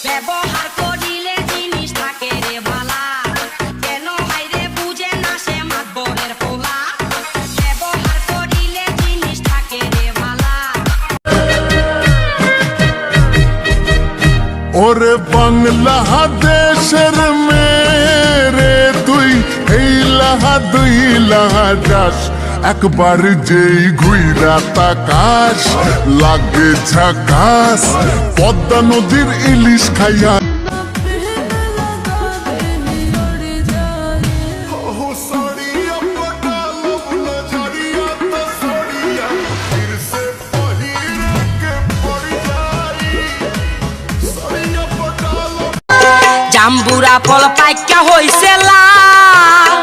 ব্যবহার করিলে জিনিস থাকে রে ভালা, কেন হাইরে বুঝে না সে মাতবরের পোলা। ব্যবহার করিলে জিনিস থাকে রে ভালা। ওরে বাংলাদেশের মেরে তুই এই লাহা দুই লাহা যাস, একবার যেই ঘুইরা তাকাস লাগে ঝাকাস, পদ্মা নদীর ইলিশ খাইয়া। জাম্বুরা ফল পাইকা হইছে লাল,